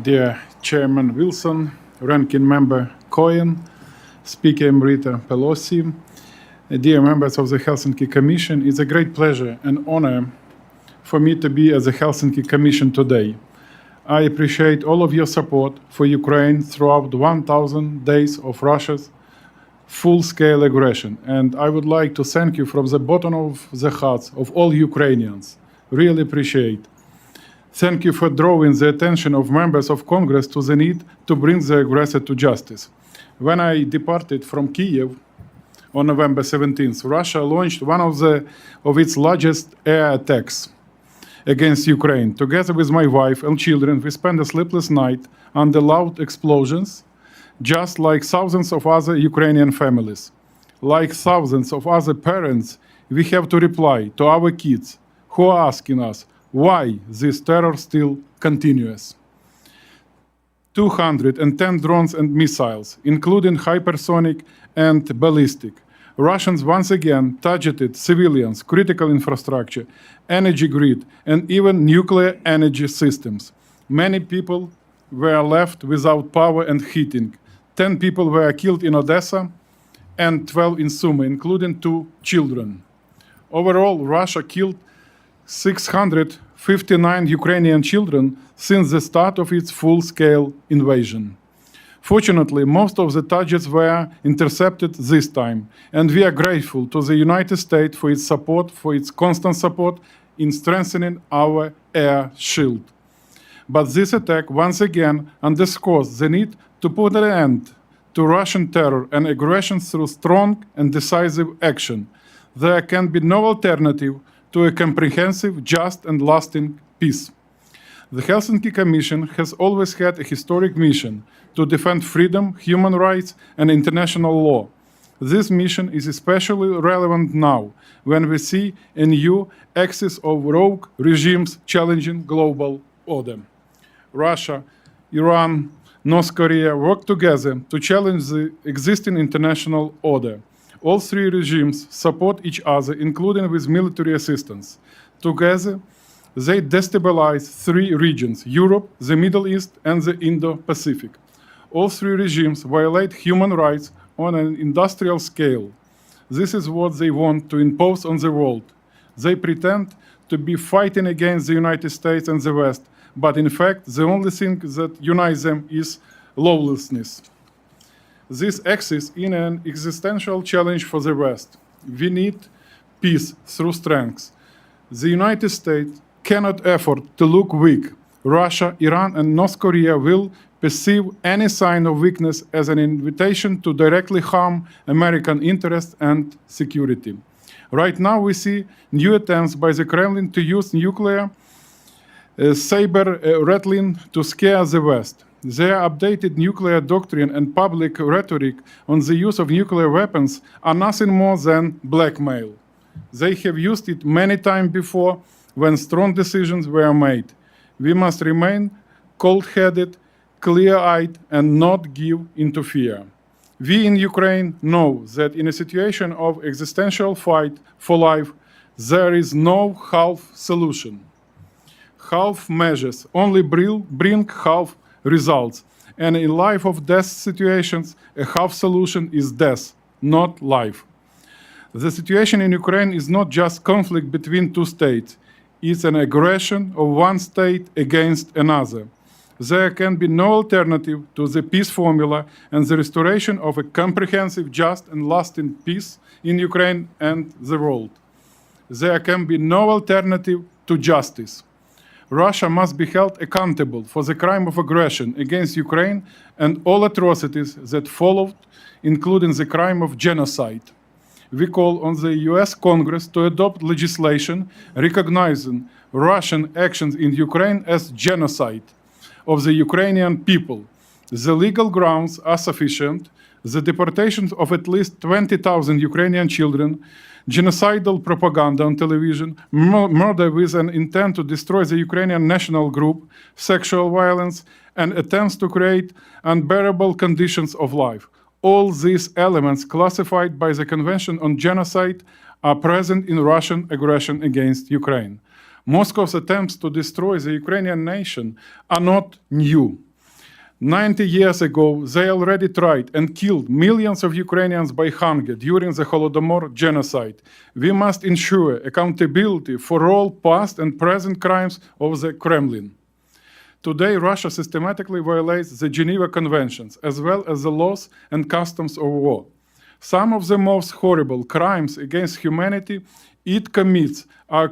dear Chairman Wilson, Ranking Member Cohen, Speaker Emerita Pelosi, dear members of the Helsinki Commission, it's a great pleasure and honor for me to be at the Helsinki Commission today. I appreciate all of your support for Ukraine throughout the 1,000 days of Russia's full-scale aggression, and I would like to thank you from the bottom of the hearts of all Ukrainians. Really appreciate. Thank you for drawing the attention of members of Congress to the need to bring the aggressor to justice. When I departed from Kiev on November 17th, Russia launched one of its largest air attacks against Ukraine. Together with my wife and children, we spent a sleepless night under loud explosions, just like thousands of other Ukrainian families. Like thousands of other parents, we have to reply to our kids who are asking us why this terror still continues. 210 drones and missiles, including hypersonic and ballistic. Russians once again targeted civilians, critical infrastructure, energy grid, and even nuclear energy systems. Many people were left without power and heating. 10 people were killed in Odessa and 12 in Sumy, including 2 children. Overall, Russia killed 659 Ukrainian children since the start of its full-scale invasion. Fortunately, most of the targets were intercepted this time, and we are grateful to the United States for its support, for its constant support in strengthening our air shield. But this attack once again underscores the need to put an end to Russian terror and aggression through strong and decisive action. There can be no alternative to a comprehensive, just, and lasting peace. The Helsinki Commission has always had a historic mission to defend freedom, human rights, and international law. This mission is especially relevant now, when we see a new axis of rogue regimes challenging global order. Russia, Iran, North Korea work together to challenge the existing international order. All 3 regimes support each other, including with military assistance. Together, they destabilize 3 regions: Europe, the Middle East, and the Indo-Pacific. All 3 regimes violate human rights on an industrial scale. This is what they want to impose on the world. They pretend to be fighting against the United States and the West, but in fact, the only thing that unites them is lawlessness. This axis is an existential challenge for the West. We need peace through strength. The United States cannot afford to look weak. Russia, Iran, and North Korea will perceive any sign of weakness as an invitation to directly harm American interests and security. Right now, we see new attempts by the Kremlin to use nuclear saber-rattling to scare the West. Their updated nuclear doctrine and public rhetoric on the use of nuclear weapons are nothing more than blackmail. They have used it many times before when strong decisions were made. We must remain cold-headed, clear-eyed, and not give in to fear. We in Ukraine know that in a situation of existential fight for life, there is no half solution. Half measures only bring half results, and in life of death situations, a half solution is death, not life. The situation in Ukraine is not just conflict between 2 states, it's an aggression of one state against another. There can be no alternative to the peace formula and the restoration of a comprehensive, just, and lasting peace in Ukraine and the world. There can be no alternative to justice. Russia must be held accountable for the crime of aggression against Ukraine and all atrocities that followed, including the crime of genocide. We call on the US Congress to adopt legislation recognizing Russian actions in Ukraine as genocide of the Ukrainian people. The legal grounds are sufficient. The deportation of at least 20,000 Ukrainian children, genocidal propaganda on television, murder with an intent to destroy the Ukrainian national group, sexual violence, and attempts to create unbearable conditions of life. All these elements classified by the Convention on Genocide are present in Russian aggression against Ukraine. Moscow's attempts to destroy the Ukrainian nation are not new. 90 years ago, they already tried and killed millions of Ukrainians by hunger during the Holodomor genocide. We must ensure accountability for all past and present crimes of the Kremlin. Today, Russia systematically violates the Geneva Conventions, as well as the laws and customs of war. Some of the most horrible crimes against humanity it commits are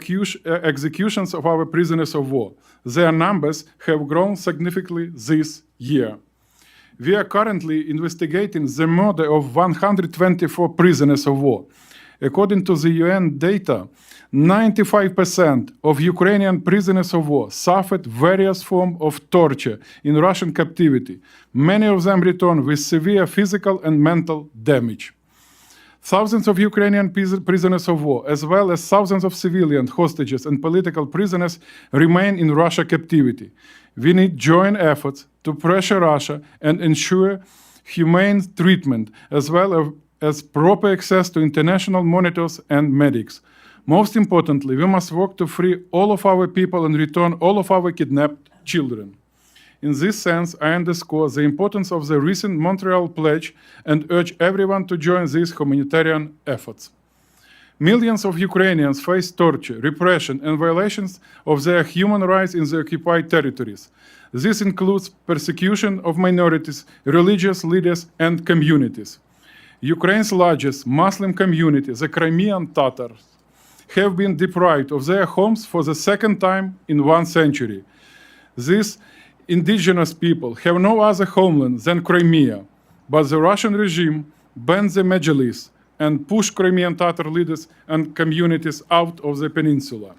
executions of our prisoners of war. Their numbers have grown significantly this year. We are currently investigating the murder of 124 prisoners of war. According to the UN data, 95% of Ukrainian prisoners of war suffered various forms of torture in Russian captivity. Many of them returned with severe physical and mental damage. Thousands of Ukrainian prisoners of war, as well as thousands of civilian hostages and political prisoners, remain in Russia captivity. We need joint efforts to pressure Russia and ensure humane treatment, as well as proper access to international monitors and medics. Most importantly, we must work to free all of our people and return all of our kidnapped children. In this sense, I underscore the importance of the recent Montreal Pledge and urge everyone to join these humanitarian efforts. Millions of Ukrainians face torture, repression, and violations of their human rights in the occupied territories. This includes persecution of minorities, religious leaders, and communities. Ukraine's largest Muslim community, the Crimean Tatars, have been deprived of their homes for the second time in 1 century. These indigenous people have no other homeland than Crimea, but the Russian regime banned the Majlis and pushed Crimean Tatar leaders and communities out of the peninsula.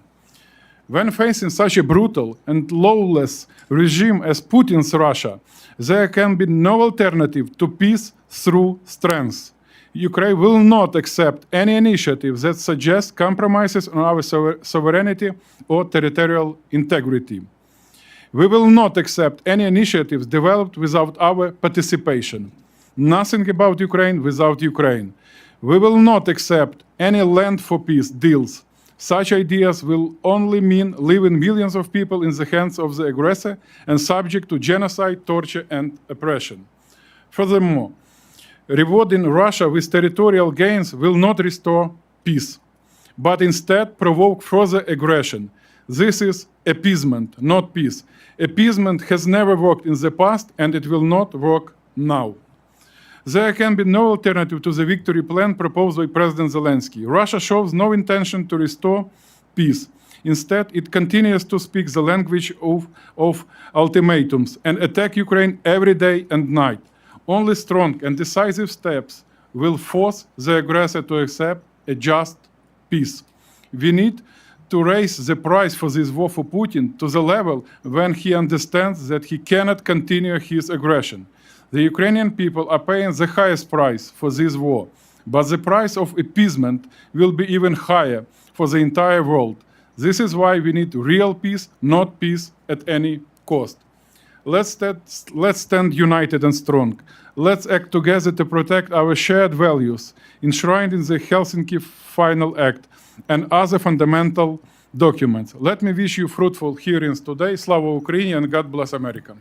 When facing such a brutal and lawless regime as Putin's Russia, there can be no alternative to peace through strength. Ukraine will not accept any initiative that suggests compromises on our sovereignty or territorial integrity. We will not accept any initiatives developed without our participation. Nothing about Ukraine without Ukraine. We will not accept any land for peace deals. Such ideas will only mean leaving millions of people in the hands of the aggressor and subject to genocide, torture, and oppression. Furthermore, rewarding Russia with territorial gains will not restore peace, but instead provoke further aggression. This is appeasement, not peace. Appeasement has never worked in the past, and it will not work now. There can be no alternative to the victory plan proposed by President Zelensky. Russia shows no intention to restore peace. Instead, it continues to speak the language of ultimatums and attack Ukraine every day and night. Only strong and decisive steps will force the aggressor to accept a just peace. We need to raise the price for this war for Putin to the level when he understands that he cannot continue his aggression. The Ukrainian people are paying the highest price for this war, but the price of appeasement will be even higher for the entire world. This is why we need real peace, not peace at any cost. Let's stand united and strong. Let's act together to protect our shared values, enshrined in the Helsinki Final Act and other fundamental documents. Let me wish you fruitful hearings today. Slava Ukraini and God bless America.